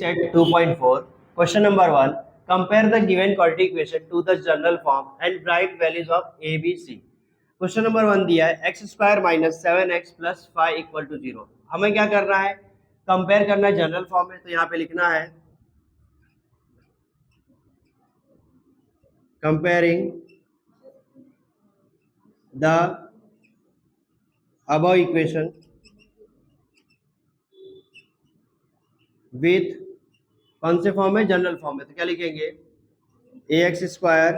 Set 2.4. Question number 1. Compare the given quadratic equation to the general form and write values of a, b, c. Question number 1 दिया है x square minus 7x plus 5 equal to 0। हमें क्या करना है, compare करना है general form में। तो यहाँ पे लिखना है comparing the above equation with, कौन से फॉर्म में, जनरल फॉर्म में। तो क्या लिखेंगे, A X square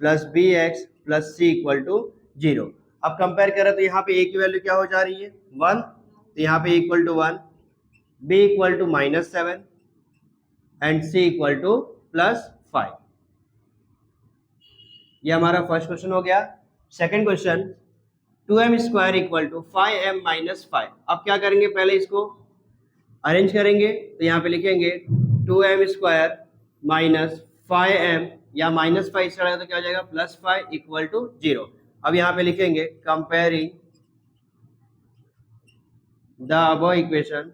plus B x plus C equal to 0। अब कंपेयर करें तो यहाँ पे ए की वैल्यू क्या हो जा रही है, 1, तो यहाँ पे equal to 1, b equal to -7 and c equal to +5। ये हमारा फर्स्ट क्वेश्चन हो गया। Second question, 2m square equal to 5m minus 5। अब क्या करेंगे, पहले इसको अरेंज करेंगे। तो यहाँ पे लिखेंगे 2m स्क्वायर माइनस 5m, या -5 से तो क्या हो जाएगा, +5 इक्वल टू 0। अब यहाँ पे लिखेंगे comparing the above equation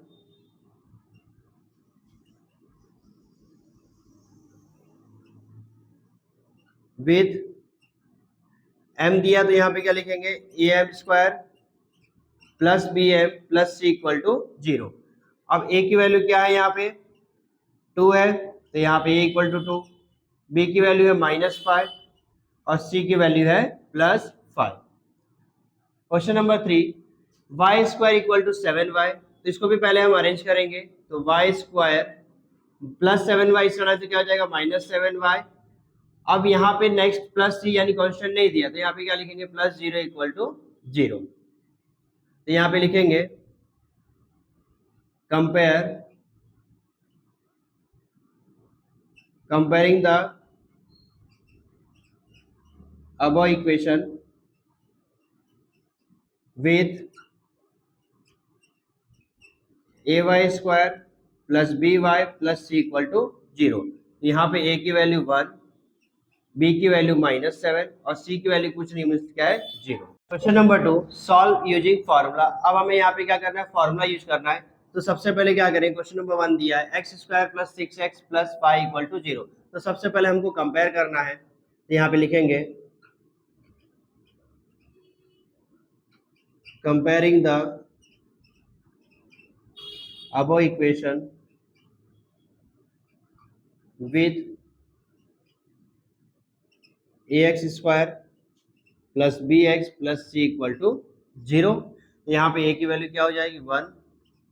with m दिया, तो यहाँ पे क्या लिखेंगे, am square plus bm plus c equal to 0। अब a की वैल्यू क्या है, यहाँ पे 2 है, तो यहाँ पे a इक्वल टू 2, b की वैल्यू है -5 और c की वैल्यू है +5। Question number 3, y square equal to 7y। तो इसको भी पहले हम अरेंज करेंगे। तो वाई स्क्वायर प्लस 7y इस तरह से क्या हो जाएगा, -7y। अब यहाँ पे नेक्स्ट प्लस सी यानी कांस्टेंट नहीं दिया, तो यहाँ पे क्या लिखेंगे, +0 इक्वल टू 0। तो यहाँ पे लिखेंगे comparing the above equation with ay square plus by plus c equal to 0। यहाँ पे a की वैल्यू 1, b की वैल्यू -7 और c की वैल्यू कुछ नहीं, मिलती क्या है, 0। Question number 2, solve using formula. अब हमें यहाँ पे क्या करना है, फार्मूला यूज करना है। तो सबसे पहले क्या करें, क्वेश्चन नंबर 1 दिया है x square plus 6x plus 5 equal to 0। तो सबसे पहले हमको कंपेयर करना है। तो यहाँ पे लिखेंगे comparing the above equation with ax square plus bx plus c equal to 0। यहाँ पे a की वैल्यू क्या हो जाएगी, 1,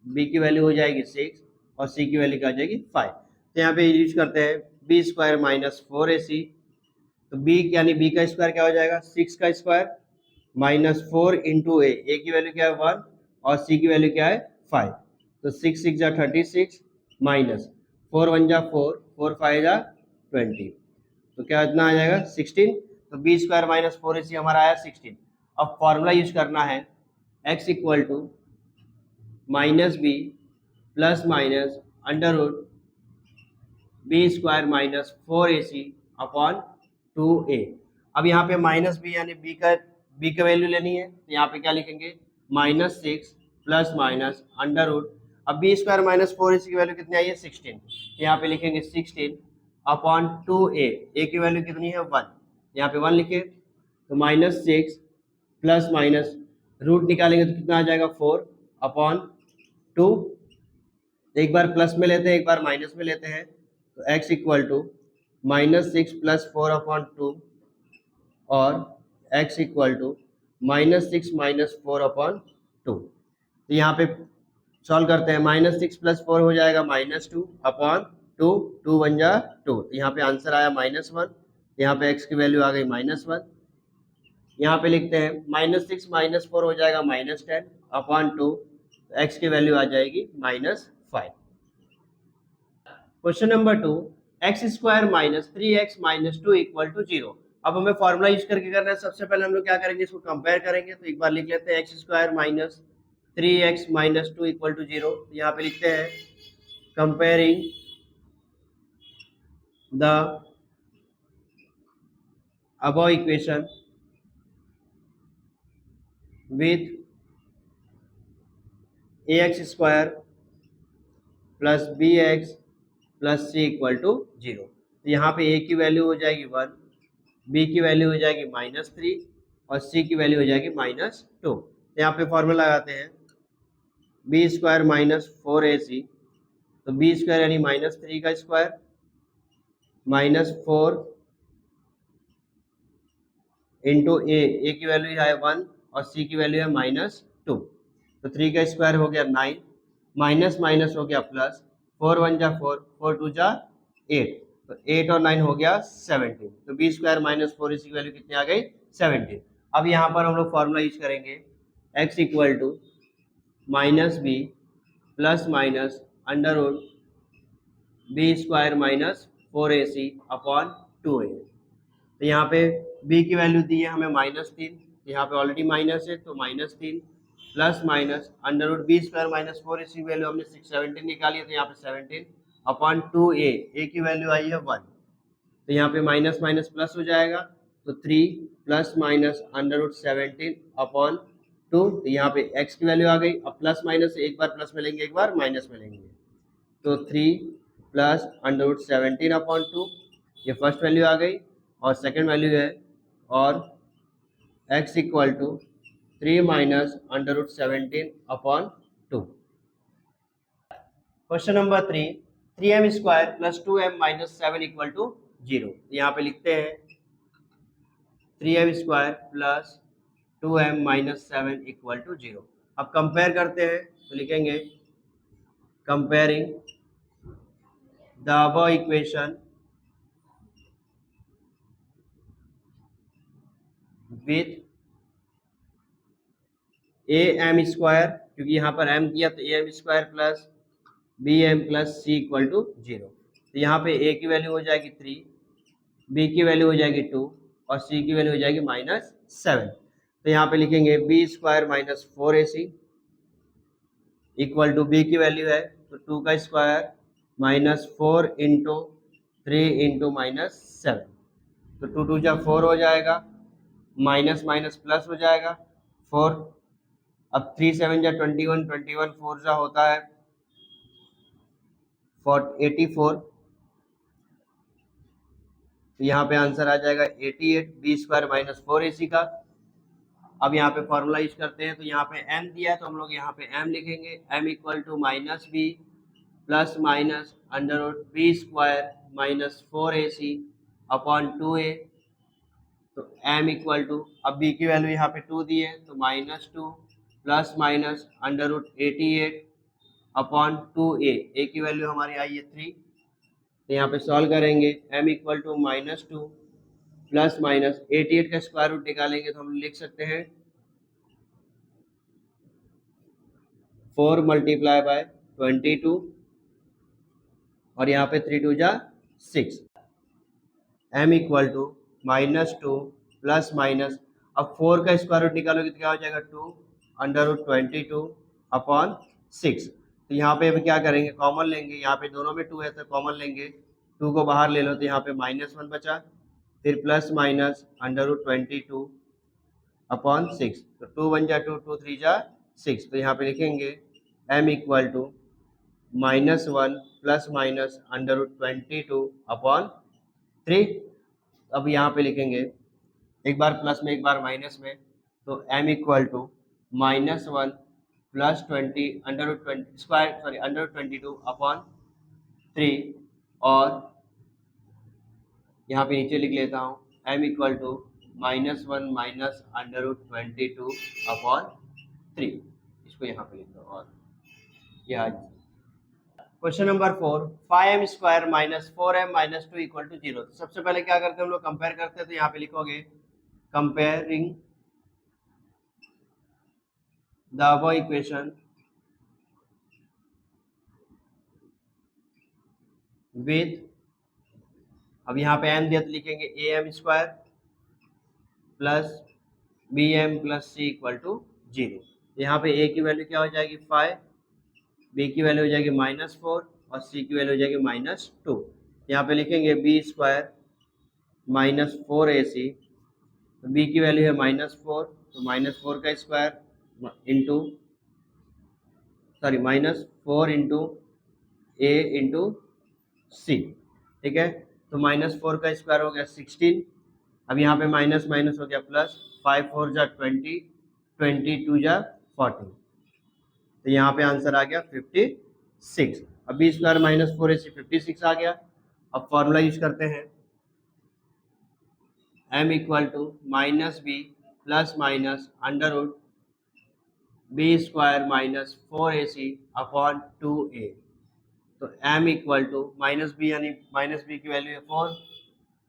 b की वैल्यू हो जाएगी 6 और c की वैल्यू क्या हो जाएगी, 5। तो यहाँ पे यूज करते हैं b स्क्वायर माइनस 4ac। तो b यानी b का स्क्वायर क्या हो जाएगा, 6 का स्क्वायर -4 इंटू a की वैल्यू क्या है, 1 और c की वैल्यू क्या है, 5। तो 6 6 जा 36 माइनस 4 1 जा 4, 4 5 जा 20, तो क्या इतना आ जाएगा 16। तो बी स्क्वायर माइनस 4ac हमारा आया 16। अब फॉर्मूला यूज करना है x equal to -b plus minus under root b square minus 4ac upon 2a। अब यहाँ पे -b यानी b का वैल्यू लेनी है। तो यहाँ पे क्या लिखेंगे, -6 प्लस माइनस अंडर रूट, अब बी स्क्वायर माइनस 4ac की वैल्यू कितनी आई है, 16। तो यहाँ पे लिखेंगे 16 अपॉन 2a, a की वैल्यू कितनी है, 1, यहाँ पे 1 लिखे। तो -6 प्लस माइनस रूट निकालेंगे तो कितना आ जाएगा, 4 अपॉन 2। एक बार प्लस में लेते हैं, एक बार माइनस में लेते हैं। तो x equal to -6 plus 4 upon 2 और x equal to -6 minus 4 upon 2। तो यहाँ पे सॉल्व करते हैं, -6 प्लस 4 हो जाएगा -2 अपॉन 2, 2 1 जा 2। तो यहाँ पे आंसर आया -1। यहाँ पे x की वैल्यू आ गई -1। यहाँ पे लिखते हैं -6 माइनस 4 हो जाएगा -10 अपॉन 2, x की वैल्यू आ जाएगी -5। Question number 2, x square minus 3x minus 2 equal to 0। अब हमें फॉर्मूला यूज करके करना है। सबसे पहले हम लोग क्या करेंगे, इसको कंपेयर करेंगे। तो एक बार लिख लेते हैं x square minus 3x minus 2 equal to 0। यहाँ पे लिखते हैं comparing the above equation with ax square plus B x plus C equal to 0। तो यहाँ पे ए की वैल्यू हो जाएगी 1, बी की वैल्यू हो जाएगी -3 और सी की वैल्यू हो जाएगी -2। तो यहाँ पे फॉर्मूला लगाते हैं बी स्क्वायर -4ac, तो बी स्क्वायर यानी -3 का स्क्वायर -4 इंटू ए की वैल्यू है 1 और सी की वैल्यू है -2, तो 3 का स्क्वायर हो गया 9, माइनस माइनस हो गया प्लस, 4 1 जा 4, 4 2 जा 8, तो 8 और 9 हो गया 17। तो बी स्क्वायर -4 इसकी वैल्यू कितनी आ गई 17। अब यहाँ पर हम लोग फॉर्मूला यूज करेंगे x equal to -b plus minus under root b square -4ac upon 2a। तो यहाँ पे b की वैल्यू दी है हमें -3, यहाँ पे ऑलरेडी माइनस है तो -3 plus minus under root b square -4 की वैल्यू हमने 17 निकाली है, तो यहाँ पे 17 अपॉन 2a, a की वैल्यू आई है 1, तो यहाँ पे माइनस माइनस प्लस हो जाएगा, तो 3 plus minus under root 17 upon 2, तो यहाँ पे x की वैल्यू आ गई। अब प्लस माइनस एक बार प्लस में लेंगे एक बार माइनस में लेंगे, तो 3 प्लस अंडर रूट 17 अपॉन 2, ये फर्स्ट वैल्यू आ गई और सेकेंड वैल्यू है, और x equal to 3 minus under root 17 upon 2। Question number 3, 3m square plus 2m minus 7 equal to 0। यहाँ पे लिखते हैं 3m square plus 2m minus 7 equal to 0। अब कंपेयर करते हैं तो लिखेंगे comparing the above equation with am square, क्योंकि यहाँ पर m किया तो am square plus bm plus c equal to 0। तो यहाँ पे a की वैल्यू हो जाएगी 3, b की वैल्यू हो जाएगी 2 और c की वैल्यू हो जाएगी -7। तो यहाँ पे लिखेंगे b square -4ac equal to b की वैल्यू है तो 2 का स्क्वायर -4 इंटू 3 इंटू -7, तो 2 2 जा 4 हो जाएगा, माइनस माइनस प्लस हो जाएगा 4। अब 3 7 जा 21, 21 4 जा होता है 84, तो यहाँ पे आंसर आ जाएगा 88, बी स्क्वायर -4ac का। अब यहाँ पे फॉर्मूला यूज करते हैं, तो यहाँ पे m दिया है तो हम लोग यहाँ पे m लिखेंगे, m equal to -b plus minus under root b square -4ac upon 2a, तो m इक्वल टू, अब b की वैल्यू यहाँ पे 2 दी है तो -2 plus minus under root 88 upon 2a, a की वैल्यू हमारी आई है 3, तो यहाँ पे सॉल्व करेंगे m equal to -2 plus minus 88 का स्क्वायर रूट निकालेंगे तो हम लिख सकते हैं 4 मल्टीप्लाई बाय 22 और यहाँ पे 3 2 जा 6, m equal to -2 plus minus, अब 4 का स्क्वायर रूट निकालोगे तो क्या हो जाएगा 2 अंडर रूट 22 अपॉन 6। तो यहाँ पे अभी क्या करेंगे, कॉमन लेंगे, यहाँ पे दोनों में 2 है तो कॉमन लेंगे, 2 को बाहर ले लो तो यहाँ पे -1 बचा, फिर plus minus under root 22 upon 6, तो 2 1 जा 2, 2 3 जा 6, तो यहाँ पे लिखेंगे m equal to -1 plus minus under root 22 upon 3। अब यहाँ पे लिखेंगे एक बार प्लस में एक बार माइनस में, तो m equal to -1 plus 20 under root 20 square sorry under root 22 upon 3, और यहाँ पे नीचे लिख लेता हूँ m equal to -1 minus under root 22 upon 3, इसको यहाँ पे लिख दो। और यह question number 4, 5m square -4m -2 equal to 0। तो सबसे पहले क्या करते हैं हम लोग, कंपेयर करते हैं, तो यहाँ पे लिखोगे comparing the above equation with, अब यहाँ पे m दिया तो लिखेंगे am square plus bm plus c equal to 0। यहाँ पे a की वैल्यू क्या हो जाएगी 5, b की वैल्यू हो जाएगी -4 और c की वैल्यू हो जाएगी -2। यहाँ पे लिखेंगे b स्क्वायर -4ac, तो b की वैल्यू है -4, तो -4 का स्क्वायर इंटू -4 इंटू ए इंटू सी, ठीक है। तो -4 का स्क्वायर हो गया 16, अब यहाँ पे माइनस माइनस हो गया प्लस, 5 4 जा 20, 22 जा 40, तो यहाँ पे आंसर आ गया 56। अब बी स्क्वायर -4 AC 56 आ गया। अब फॉर्मूला यूज करते हैं, m equal to -b plus minus under root b square -4AC upon 2a। तो m इक्वल टू -b यानी -b की वैल्यू है 4,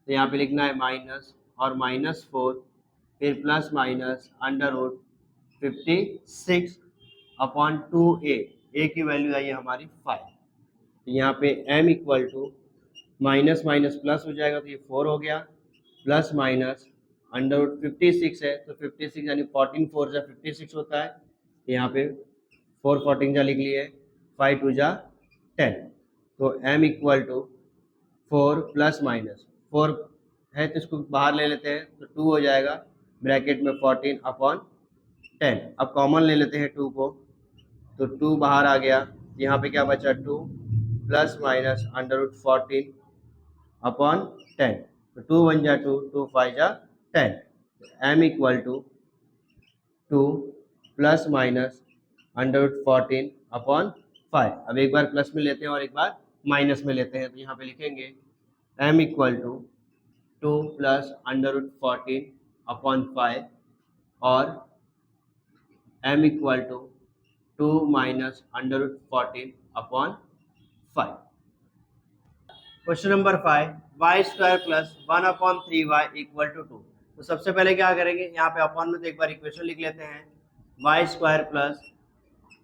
तो यहाँ पे लिखना है माइनस और -4, फिर plus minus under root 56 upon 2a, a की वैल्यू आई है हमारी 5। तो यहाँ पे m equal to minus minus plus हो जाएगा, तो ये 4 हो गया, प्लस माइनस अंडर रूट 56 है, तो 56 यानी 14 4 जा 56 होता है, यहाँ पे 4 14 जा लिख लिए, 5 2 जा 10। तो m equal to 4 plus minus 4 है तो इसको बाहर ले लेते हैं, तो 2 हो जाएगा, ब्रैकेट में 14 अपॉन 10। अब कॉमन ले लेते हैं 2 को, तो 2 बाहर आ गया, यहाँ पे क्या बचा 2 plus minus under root 14 upon 10, तो 2 1 जा 2, 2 5 जा 10। m equal to 2 plus minus under root 14 upon 5। अब एक बार प्लस में लेते हैं और एक बार माइनस में लेते हैं, तो यहाँ पे लिखेंगे m equal to 2 plus under root 14 upon 5 और m equal to 2 minus under root 14 upon 5। Question number 5, y square plus 1 upon 3y equal to 2। तो सबसे पहले क्या करेंगे, यहाँ पे अपॉन में तो एक बार इक्वेशन लिख लेते हैं, y square plus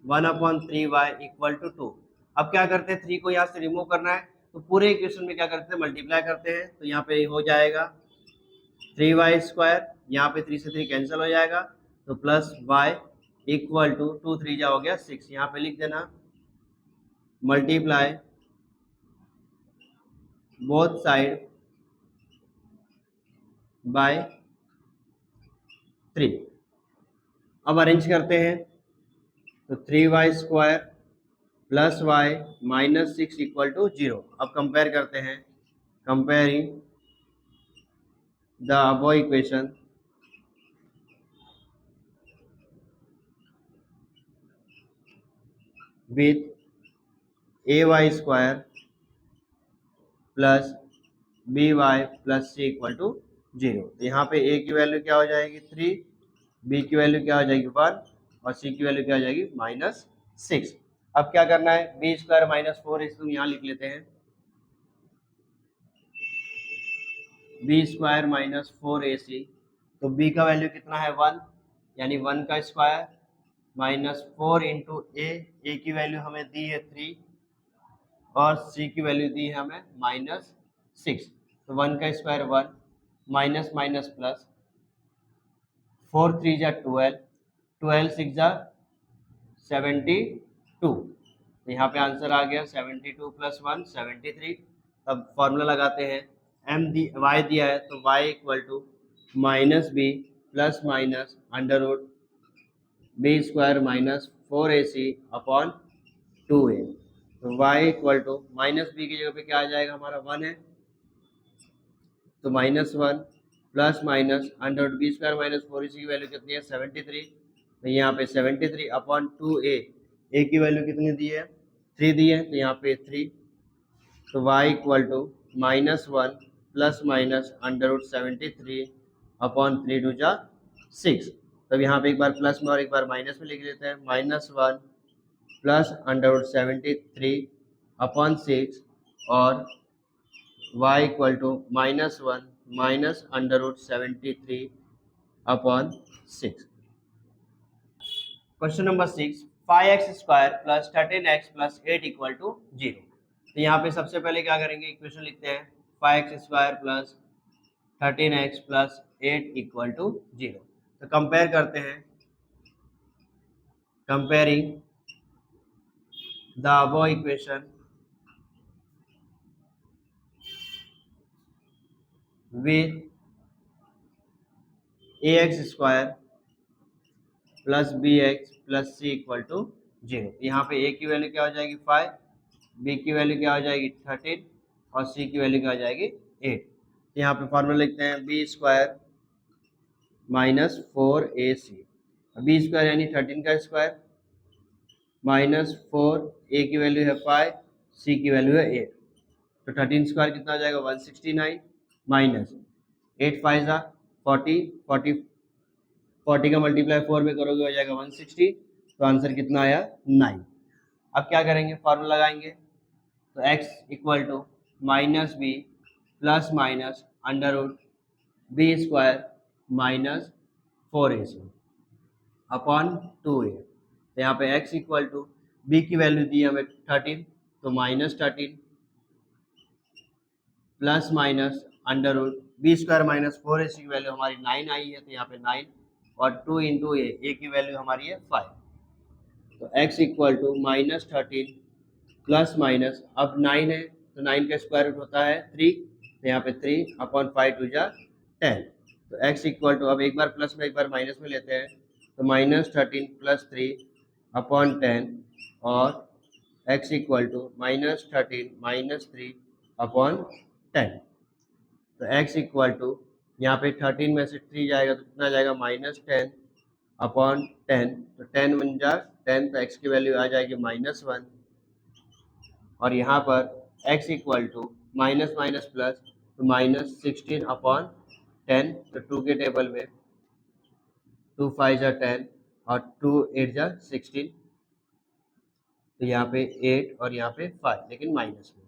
1 upon 3y equal to 2। अब क्या करते हैं, 3 को यहाँ से रिमूव करना है, तो पूरे इक्वेशन में क्या करते हैं, मल्टीप्लाई करते हैं, तो यहाँ पे हो जाएगा 3y स्क्वायर, यहाँ पे 3 से 3 कैंसिल हो जाएगा, तो प्लस y इक्वल टू 2 3 जा हो गया 6, यहाँ पे लिख देना मल्टीप्लाई बोथ साइड बाय 3। अब अरेंज करते हैं, तो 3y square plus y minus 6 equal to 0। अब कंपेयर करते हैं, comparing the above equation with ay square plus by plus c equal to 0। तो यहाँ पे a की वैल्यू क्या हो जाएगी 3, b की वैल्यू क्या हो जाएगी 1 और c की वैल्यू क्या हो जाएगी -6। अब क्या करना है, बी स्क्वायर -4 इसको यहाँ लिख लेते हैं, बी स्क्वायर -4ac, तो b का वैल्यू कितना है 1, यानी 1 का स्क्वायर -4 इंटू ए की वैल्यू हमें दी है 3 और c की वैल्यू दी है हमें -6, तो 1 का स्क्वायर 1 माइनस माइनस प्लस, 4 3 जा 12, 12 6 जा 72, तो यहाँ पे आंसर आ गया 72 प्लस 1 73। अब फॉर्मूला लगाते हैं, y दिया है, तो y equal to -b plus minus under root b square -4ac upon 2a। तो y इक्वल टू -b की जगह पे क्या आ जाएगा, हमारा 1 है, तो -1 plus minus under root b square -4ac की वैल्यू कितनी है 73, तो यहाँ पे 73 अपॉन 2a, a की वैल्यू कितनी दी है 3 दी है, तो यहाँ पे 3, तो y equal to -1 plus minus under root 73 upon 3 2 जा 6। तब यहाँ पे एक बार प्लस में और एक बार माइनस में लिख लेते हैं, -1 प्लस अंडर रूट 73 अपॉन 6 और y equal to -1 minus under root 73 upon 6। Question number 6, 5x square plus 13x plus 8 equal to 0। तो यहाँ पे सबसे पहले क्या करेंगे, इक्वेशन लिखते हैं, 5x square plus 13x plus 8 equal to 0। तो कंपेयर करते हैं, comparing the above equation with ax square plus bx plus c equal to 0। यहाँ पे a की वैल्यू क्या हो जाएगी 5 बी की वैल्यू क्या हो जाएगी 13 और सी की वैल्यू क्या हो जाएगी 8। तो यहाँ पे फॉर्मूला लिखते हैं b square minus 4ac। B square यानी 13 का स्क्वायर माइनस 4, ए की वैल्यू है 5, सी की वैल्यू है 8। तो 13 स्क्वायर कितना हो जाएगा 169 माइनस 8 5 जा 40, 40 का मल्टीप्लाई 4 में करोगे हो जाएगा 160। तो आंसर कितना आया 9। अब क्या करेंगे फॉर्मूला लगाएंगे। तो x equal to minus b plus minus under root b square minus 4ac upon 2a। तो यहाँ पे x इक्वल टू बी की वैल्यू दी हमें 13, तो minus 13 plus minus under root b square minus 4ac की वैल्यू हमारी 9 आई है, तो यहाँ पे 9 और 2 इंटू ए की वैल्यू हमारी है 5। तो x equal to minus 13 plus minus, अब 9 है तो 9 का स्क्वायर रूट होता है 3, तो यहाँ पे 3 अपॉन 5 टू जा 10। तो x इक्वल टू, अब एक बार प्लस में एक बार माइनस में लेते हैं, तो माइनस 13 प्लस 3 अपॉन 10 और x equal to minus 13 minus 3 upon 10। तो x इक्वल टू यहाँ पे 13 में से 3 जाएगा तो कितना जाएगा माइनस 10 अपॉन 10। तो 10 बन जा 10, तो x की वैल्यू आ जाएगी माइनस 1। और यहाँ पर x equal to minus minus plus, तो माइनस 16 अपॉन 10। तो 2 के टेबल में 2 5 जा 10 और 2 8 जा 16। तो यहाँ पे 8 और यहाँ पे 5, लेकिन माइनस में।